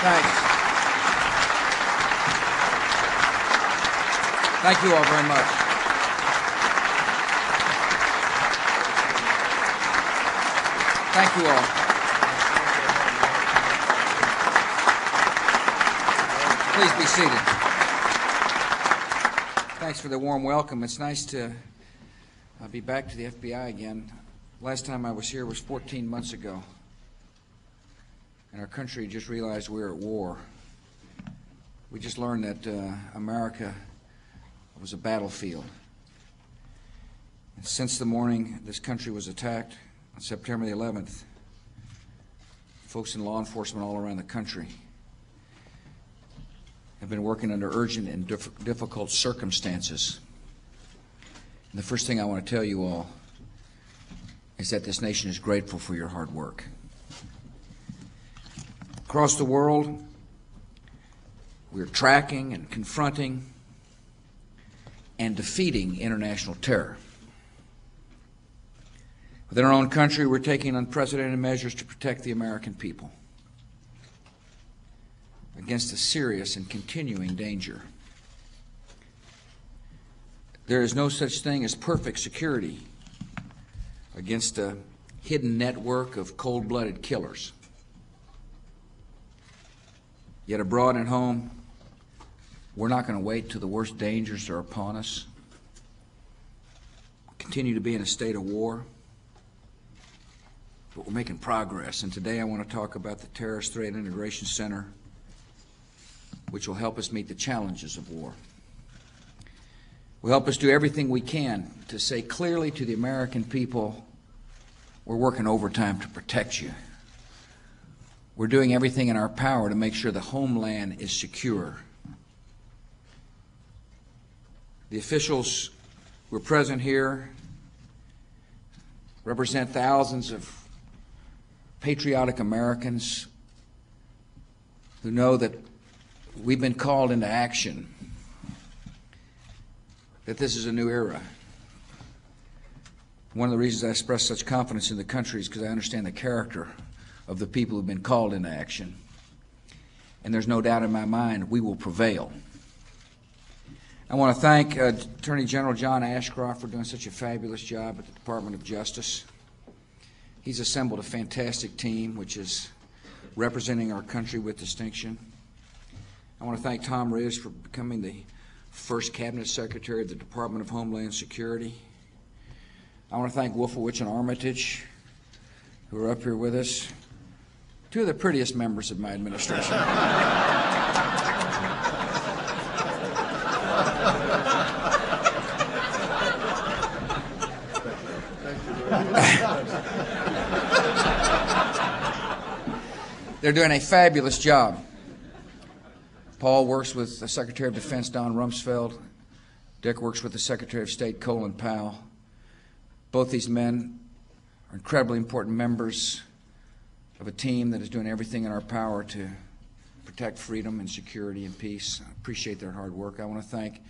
Thanks. Thank you all very much. Thank you all. Please be seated. Thanks for the warm welcome. It's nice to be back to the FBI again. Last time I was here was 14 months ago, and our country just realized we were at war. We just learned that America was a battlefield. And since the morning this country was attacked on September the 11th, folks in law enforcement all around the country have been working under urgent and difficult circumstances. And the first thing I want to tell you all is that this nation is grateful for your hard work. Across the world, we're tracking and confronting and defeating international terror. Within our own country, we're taking unprecedented measures to protect the American people against a serious and continuing danger. There is no such thing as perfect security against a hidden network of cold-blooded killers. Yet abroad and home, we're not going to wait till the worst dangers are upon us. We continue to be in a state of war, but we're making progress. And today I want to talk about the Terrorist Threat Integration Center, which will help us meet the challenges of war. Will help us do everything we can to say clearly to the American people, we're working overtime to protect you. We're doing everything in our power to make sure the homeland is secure. The officials who are present here represent thousands of patriotic Americans who know that we've been called into action, that this is a new era. One of the reasons I express such confidence in the country is because I understand the character of the people who've been called into action. And there's no doubt in my mind we will prevail. I want to thank Attorney General John Ashcroft for doing such a fabulous job at the Department of Justice. He's assembled a fantastic team which is representing our country with distinction. I want to thank Tom Riz for becoming the first Cabinet Secretary of the Department of Homeland Security. I want to thank Wolfowitz and Armitage, who are up here with us, two of the prettiest members of my administration. They're doing a fabulous job. Paul works with the Secretary of Defense, Don Rumsfeld. Dick works with the Secretary of State, Colin Powell. Both these men are incredibly important members of a team that is doing everything in our power to protect freedom and security and peace. I appreciate their hard work. I want to thank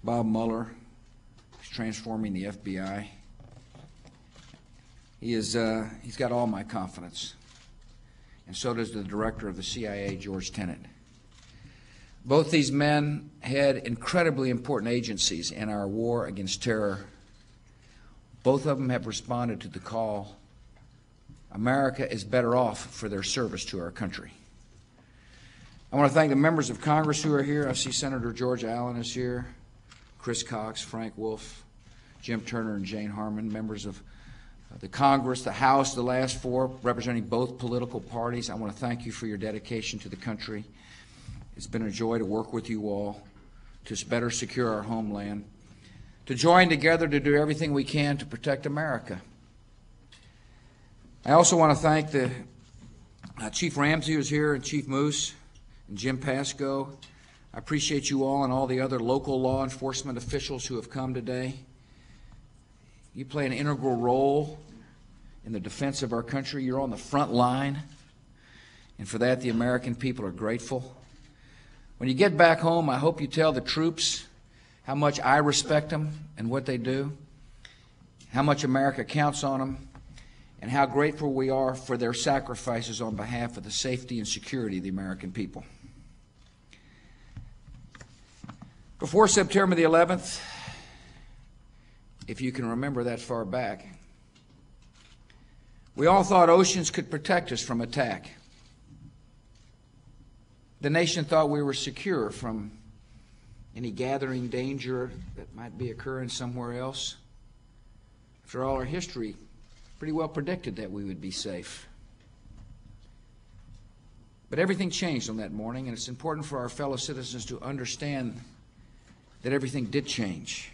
Bob Mueller, who's transforming the FBI. He's got all my confidence, and so does the director of the CIA, George Tenet. Both these men head incredibly important agencies in our war against terror. Both of them have responded to the call. America is better off for their service to our country. I want to thank the members of Congress who are here. I see Senator George Allen is here, Chris Cox, Frank Wolf, Jim Turner, and Jane Harmon, members of the Congress, the House, the last four, representing both political parties. I want to thank you for your dedication to the country. It's been a joy to work with you all to better secure our homeland, to join together to do everything we can to protect America. I also want to thank the Chief Ramsey who's here, and Chief Moose, and Jim Pasco. I appreciate you all and all the other local law enforcement officials who have come today. You play an integral role in the defense of our country. You're on the front line, and for that the American people are grateful. When you get back home, I hope you tell the troops how much I respect them and what they do, how much America counts on them, and how grateful we are for their sacrifices on behalf of the safety and security of the American people. Before September the 11th, if you can remember that far back, we all thought oceans could protect us from attack. The nation thought we were secure from any gathering danger that might be occurring somewhere else. After all, our history pretty well predicted that we would be safe. But everything changed on that morning, and it's important for our fellow citizens to understand that everything did change.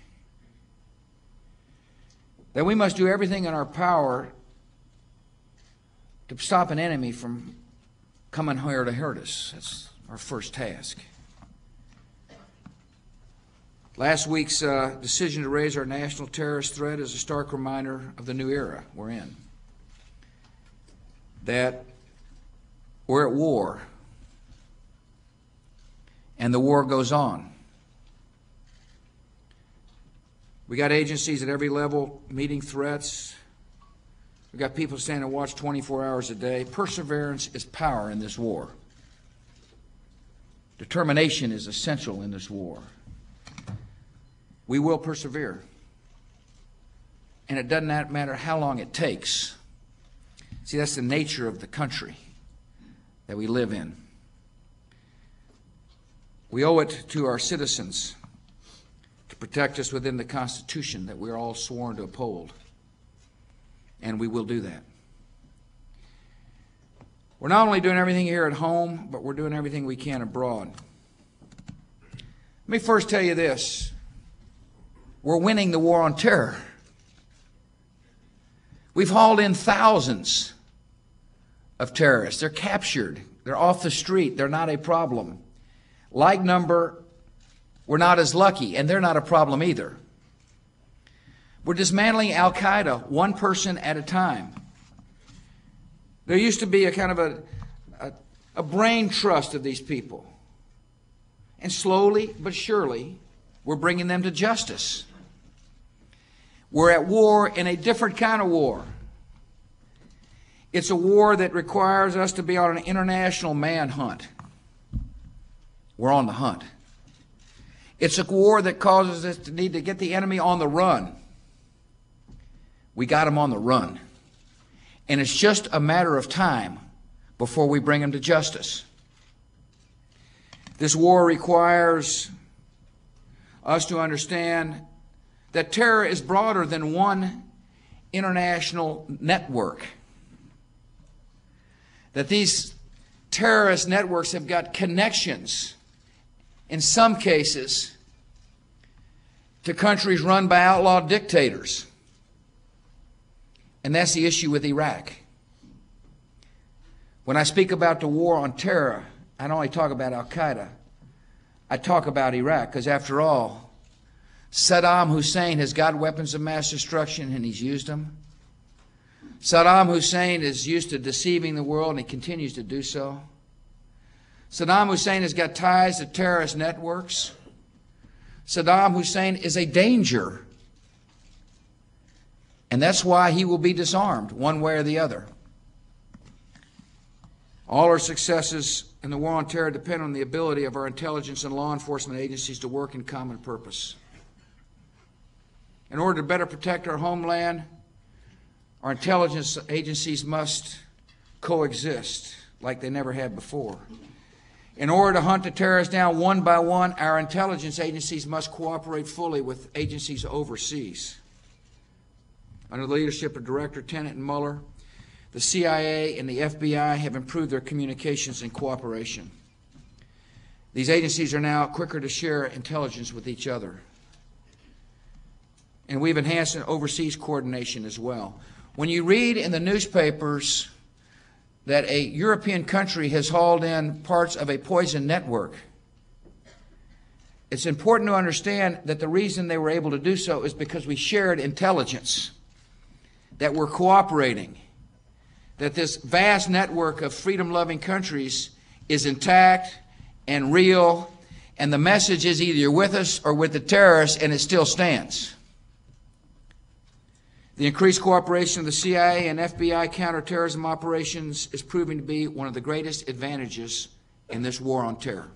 That we must do everything in our power to stop an enemy from coming here to hurt us. That's our first task. Last week's decision to raise our national terrorist threat is a stark reminder of the new era we're in. That we're at war, and the war goes on. We got agencies at every level meeting threats. We got people standing and watch 24 hours a day. Perseverance is power in this war. Determination is essential in this war. We will persevere. And it doesn't matter how long it takes. See, that's the nature of the country that we live in. We owe it to our citizens to protect us within the Constitution that we're all sworn to uphold. And we will do that. We're not only doing everything here at home, but we're doing everything we can abroad. Let me first tell you this. We're winning the war on terror. We've hauled in thousands of terrorists. They're captured. They're off the street. They're not a problem. Like number, we're not as lucky, and they're not a problem either. We're dismantling Al-Qaeda one person at a time. There used to be a kind of a brain trust of these people. And slowly but surely, we're bringing them to justice. We're at war in a different kind of war. It's a war that requires us to be on an international manhunt. We're on the hunt. It's a war that causes us to need to get the enemy on the run. We got him on the run. And it's just a matter of time before we bring him to justice. This war requires us to understand that terror is broader than one international network. That these terrorist networks have got connections, in some cases, to countries run by outlaw dictators. And that's the issue with Iraq. When I speak about the war on terror, I don't only talk about Al-Qaeda. I talk about Iraq, because after all, Saddam Hussein has got weapons of mass destruction, and he's used them. Saddam Hussein is used to deceiving the world, and he continues to do so. Saddam Hussein has got ties to terrorist networks. Saddam Hussein is a danger. And that's why he will be disarmed, one way or the other. All our successes in the war on terror depend on the ability of our intelligence and law enforcement agencies to work in common purpose. In order to better protect our homeland, our intelligence agencies must coexist like they never had before. In order to hunt the terrorists down one by one, our intelligence agencies must cooperate fully with agencies overseas. Under the leadership of Director Tenet and Mueller, the CIA and the FBI have improved their communications and cooperation. These agencies are now quicker to share intelligence with each other. And we've enhanced overseas coordination as well. When you read in the newspapers that a European country has hauled in parts of a poison network, it's important to understand that the reason they were able to do so is because we shared intelligence, that we're cooperating, that this vast network of freedom-loving countries is intact and real, and the message is either you're with us or with the terrorists, and it still stands. The increased cooperation of the CIA and FBI counterterrorism operations is proving to be one of the greatest advantages in this war on terror.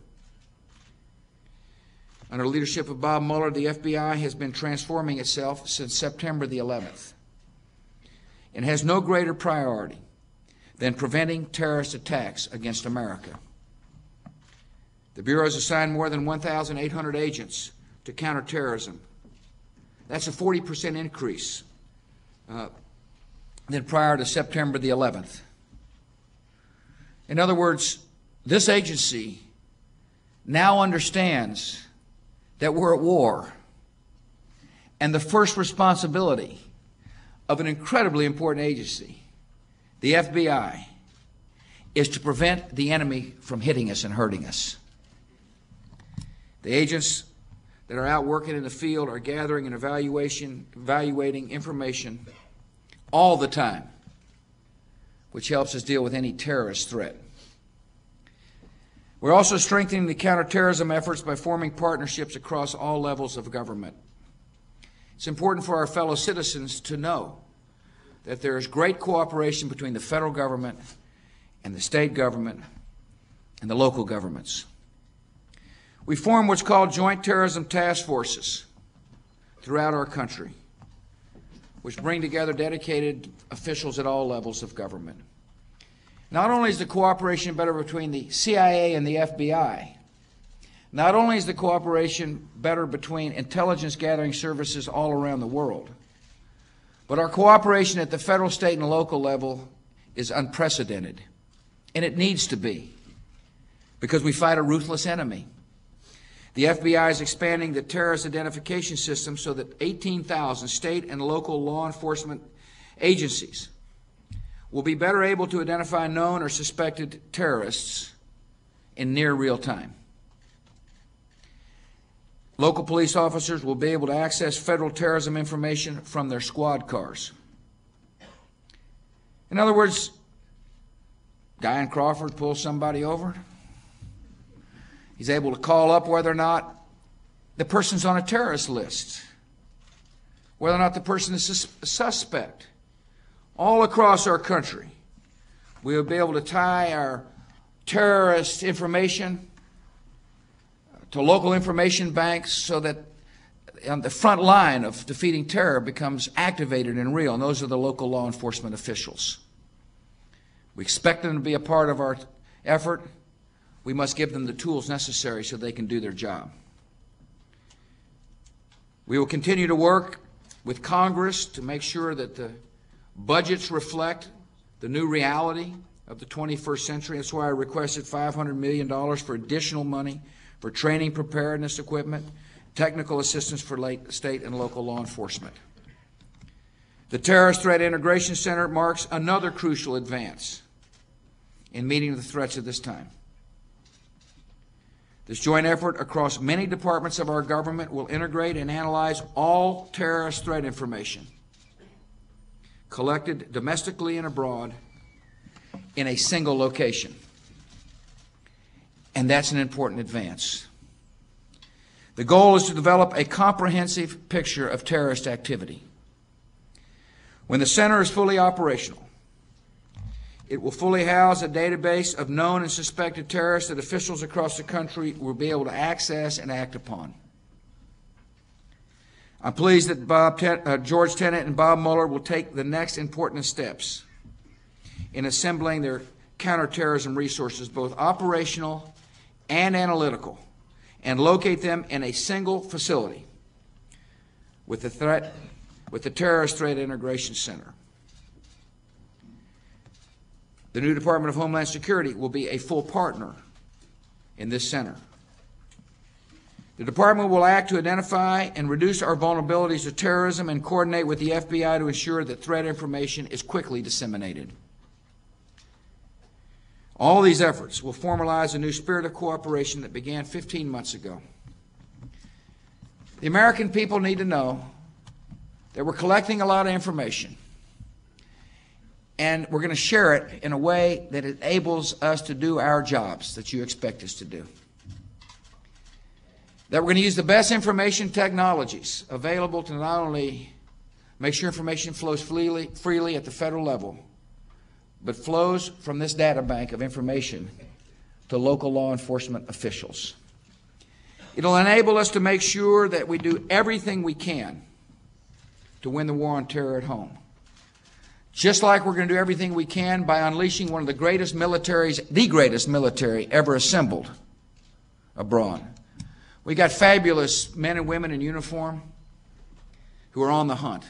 Under the leadership of Bob Mueller, the FBI has been transforming itself since September the 11th and has no greater priority than preventing terrorist attacks against America. The Bureau has assigned more than 1,800 agents to counterterrorism. That's a 40% increase than prior to September the 11th. In other words, this agency now understands that we're at war, and the first responsibility of an incredibly important agency, the FBI, is to prevent the enemy from hitting us and hurting us. The agents that are out working in the field are gathering and evaluating information all the time, which helps us deal with any terrorist threat. We're also strengthening the counterterrorism efforts by forming partnerships across all levels of government. It's important for our fellow citizens to know that there is great cooperation between the federal government and the state government and the local governments. We form what's called joint terrorism task forces throughout our country, which bring together dedicated officials at all levels of government. Not only is the cooperation better between the CIA and the FBI, not only is the cooperation better between intelligence gathering services all around the world, but our cooperation at the federal, state, and local level is unprecedented. And it needs to be, because we fight a ruthless enemy. The FBI is expanding the terrorist identification system so that 18,000 state and local law enforcement agencies will be better able to identify known or suspected terrorists in near real time. Local police officers will be able to access federal terrorism information from their squad cars. In other words, Guy in Crawford pulls somebody over. He's able to call up whether or not the person's on a terrorist list, whether or not the person is a suspect. All across our country, we will be able to tie our terrorist information to local information banks so that on the front line of defeating terror becomes activated and real, and those are the local law enforcement officials. We expect them to be a part of our effort. We must give them the tools necessary so they can do their job. We will continue to work with Congress to make sure that the budgets reflect the new reality of the 21st century. That's why I requested $500 million for additional money for training preparedness equipment, technical assistance for state and local law enforcement. The Terrorist Threat Integration Center marks another crucial advance in meeting the threats of this time. This joint effort across many departments of our government will integrate and analyze all terrorist threat information collected domestically and abroad in a single location. And that's an important advance. The goal is to develop a comprehensive picture of terrorist activity. When the center is fully operational, it will fully house a database of known and suspected terrorists that officials across the country will be able to access and act upon. I'm pleased that George Tenet and Bob Mueller will take the next important steps in assembling their counterterrorism resources, both operational and analytical, and locate them in a single facility with the Terrorist Threat Integration Center. The new Department of Homeland Security will be a full partner in this center. The department will act to identify and reduce our vulnerabilities to terrorism and coordinate with the FBI to ensure that threat information is quickly disseminated. All these efforts will formalize a new spirit of cooperation that began 15 months ago. The American people need to know that we're collecting a lot of information, and we're going to share it in a way that enables us to do our jobs that you expect us to do. That we're going to use the best information technologies available to not only make sure information flows freely at the federal level, but flows from this data bank of information to local law enforcement officials. It'll enable us to make sure that we do everything we can to win the war on terror at home. Just like we're going to do everything we can by unleashing one of the greatest militaries, the greatest military ever assembled abroad. We got fabulous men and women in uniform who are on the hunt.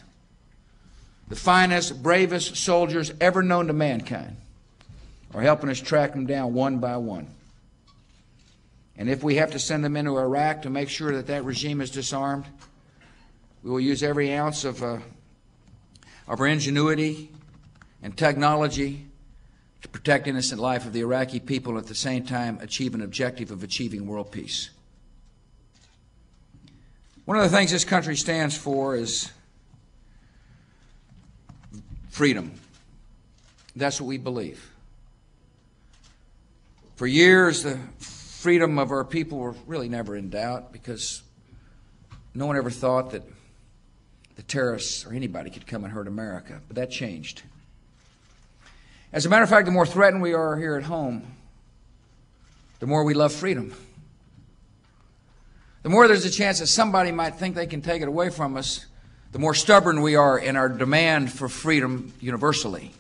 The finest, bravest soldiers ever known to mankind are helping us track them down one by one. And if we have to send them into Iraq to make sure that that regime is disarmed, we will use every ounce of our ingenuity and technology to protect innocent life of the Iraqi people and at the same time achieve an objective of achieving world peace. One of the things this country stands for is freedom. That's what we believe. For years, the freedom of our people were really never in doubt because no one ever thought that the terrorists or anybody could come and hurt America. But that changed. As a matter of fact, the more threatened we are here at home, the more we love freedom. The more there's a chance that somebody might think they can take it away from us, the more stubborn we are in our demand for freedom universally.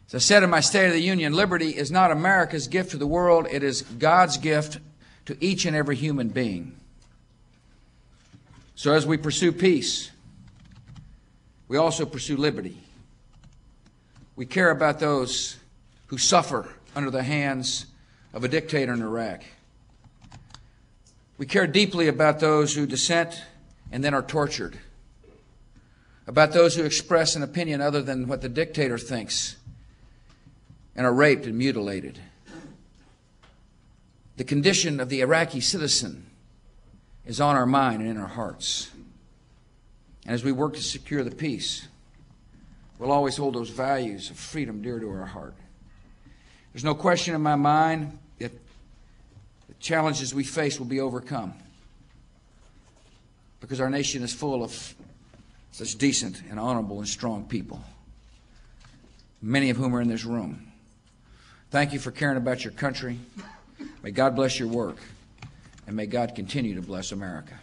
As I said in my State of the Union, liberty is not America's gift to the world, it is God's gift to each and every human being. So as we pursue peace, we also pursue liberty. We care about those who suffer under the hands of a dictator in Iraq. We care deeply about those who dissent and then are tortured, about those who express an opinion other than what the dictator thinks and are raped and mutilated. The condition of the Iraqi citizen is on our mind and in our hearts. And as we work to secure the peace, we'll always hold those values of freedom dear to our heart. There's no question in my mind that the challenges we face will be overcome because our nation is full of such decent and honorable and strong people, many of whom are in this room. Thank you for caring about your country. May God bless your work, and may God continue to bless America.